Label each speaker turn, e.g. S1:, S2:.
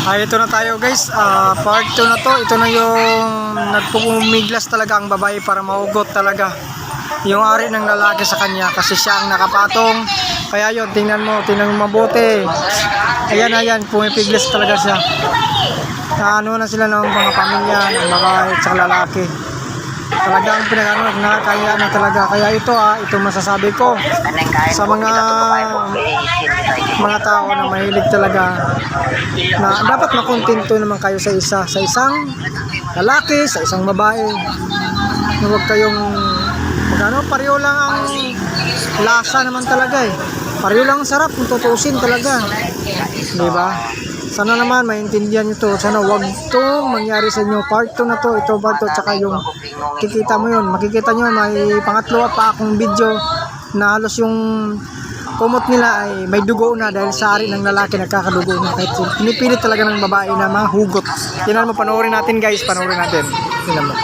S1: Ito na tayo guys, part 2 na to. Ito na yung nagpumiglas talaga ang babae para mahugot talaga yung ari ng lalaki sa kanya kasi siya ang nakapatong. Kaya yun, tingnan mo mabuti. Ayan, pumipiglas talaga siya. Ano na sila ng mga pamilya, ng babae at lalaki. Talagang nakakaya na talaga. Kaya ito masasabi ko sa mga tao na mahilig talaga na dapat makontento naman kayo sa isang lalaki, sa isang babae. Huwag kayong pareho lang ang lasa naman talaga pareho lang ang sarap kung tutuusin talaga, di ba? Sana naman maintindihan nyo to. Sana wag to mangyari sa inyo. Part 2 na to. Ito ba to? Tsaka yung kikita mo yun. Makikita nyo may pangatlo pa akong video na halos yung kumot nila ay may dugo na dahil sa ari ng lalaki nagkakadugo na. Kahit pinipilit talaga ng babae na mahugot. Tingnan mo, panoorin natin guys. Panoorin natin. Tingnan mo.